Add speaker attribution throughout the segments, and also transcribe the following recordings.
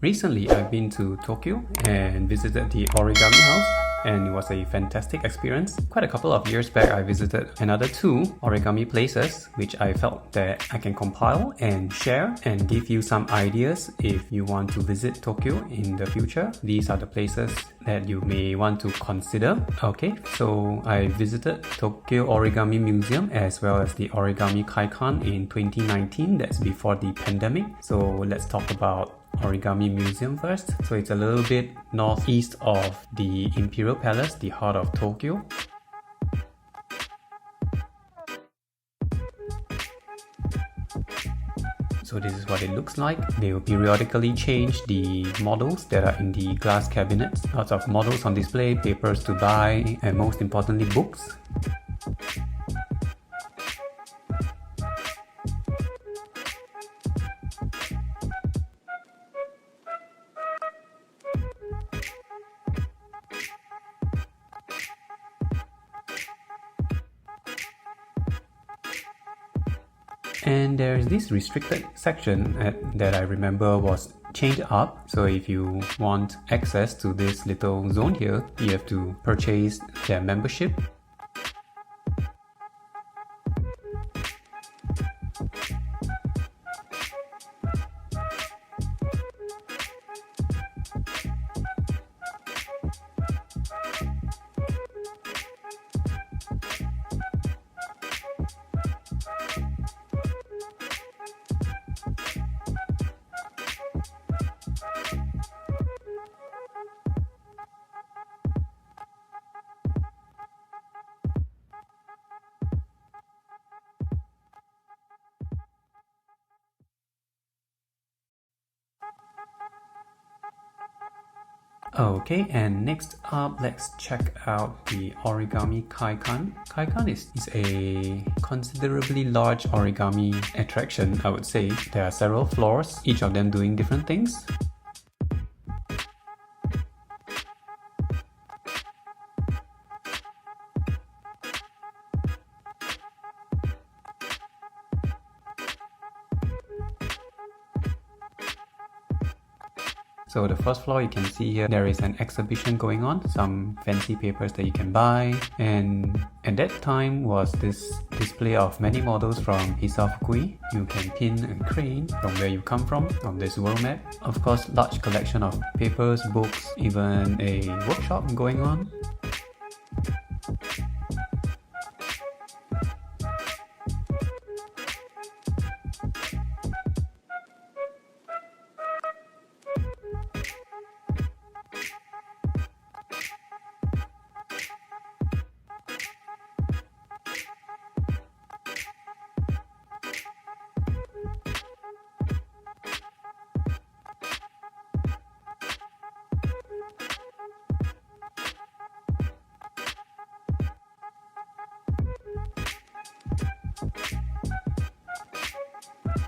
Speaker 1: Recently, I've been to Tokyo and visited the Origami House, and it was a fantastic experience. Quite a couple of years back, I visited another two origami places, which I felt that I can compile and share and give you some ideas if you want to visit Tokyo in the future. These are the places that you may want to consider. Okay, so I visited Tokyo Origami Museum as well as the Origami Kaikan in 2019. That's before the pandemic. So let's talk about Origami Museum first. So it's a little bit northeast of the Imperial Palace, the heart of Tokyo. So this is what it looks like. They will periodically change the models that are in the glass cabinets. Lots of models on display, papers to buy, and most importantly, books. And there's this restricted section that I remember was chained up. So if you want access to this little zone here, you have to purchase their membership. Okay, and next up, let's check out the Origami Kaikan. Kaikan is a considerably large origami attraction, I would say. There are several floors, each of them doing different things. So the first floor, you can see here, there is an exhibition going on, some fancy papers that you can buy. And at that time was this display of many models from Hisafukui. You can pin a crane from where you come from on this world map. Of course, large collection of papers, books, even a workshop going on.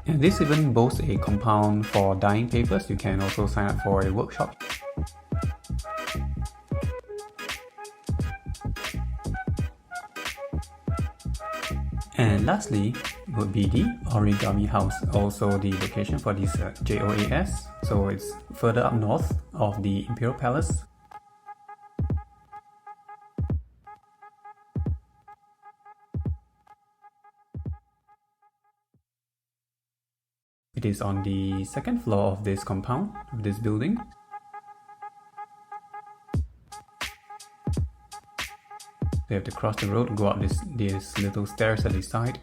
Speaker 1: And this even boasts a compound for dyeing papers. You can also sign up for a workshop. And lastly would be the Origami House, also the location for this JOAS. So it's further up north of the Imperial Palace. It is on the second floor of this compound, of this building. You have to cross the road, go up these little stairs at the side.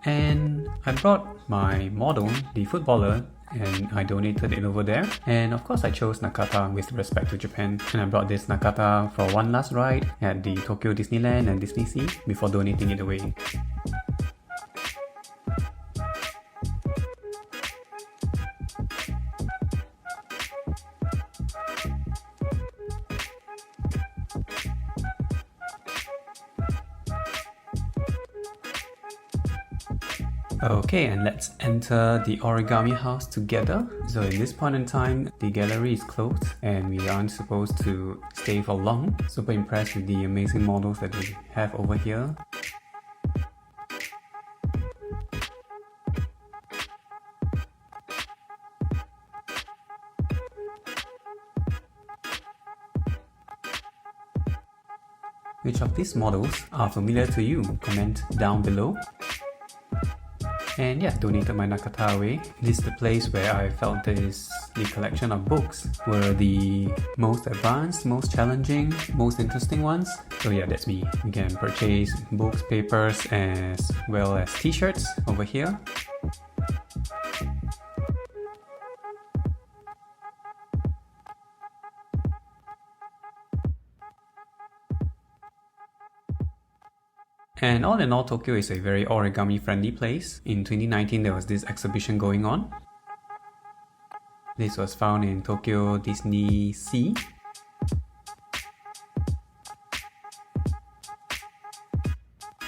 Speaker 1: And I brought my model, the footballer, and I donated it over there. And of course I chose Nakata with respect to Japan. And I brought this Nakata for one last ride at the Tokyo Disneyland and Disney Sea before donating it away. Okay, and let's enter the Origami House together. So in this point in time, the gallery is closed and we aren't supposed to stay for long. Super impressed with the amazing models that we have over here. Which of these models are familiar to you? Comment down below. And yeah, donated my Nakata away. This is the place where I felt the collection of books were the most advanced, most challenging, most interesting ones. So yeah, that's me. You can purchase books, papers, as well as t-shirts over here. And all in all, Tokyo is a very origami friendly place. In 2019, there was this exhibition going on. This was found in Tokyo Disney Sea.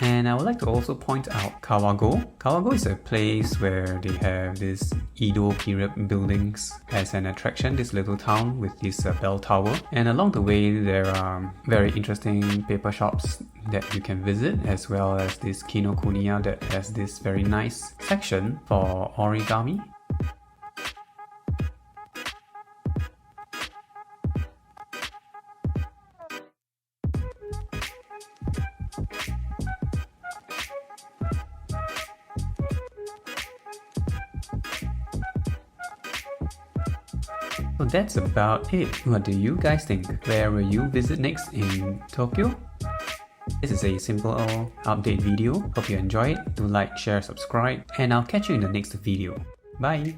Speaker 1: And I would like to also point out Kawago. Kawago is a place where they have this Edo period buildings as an attraction, this little town with this bell tower. And along the way there are very interesting paper shops that you can visit, as well as this Kinokuniya that has this very nice section for origami. So that's about it. What do you guys think? Where will you visit next in Tokyo? This is a simple update video. Hope you enjoy it. Do like, share, subscribe, and I'll catch you in the next video. Bye!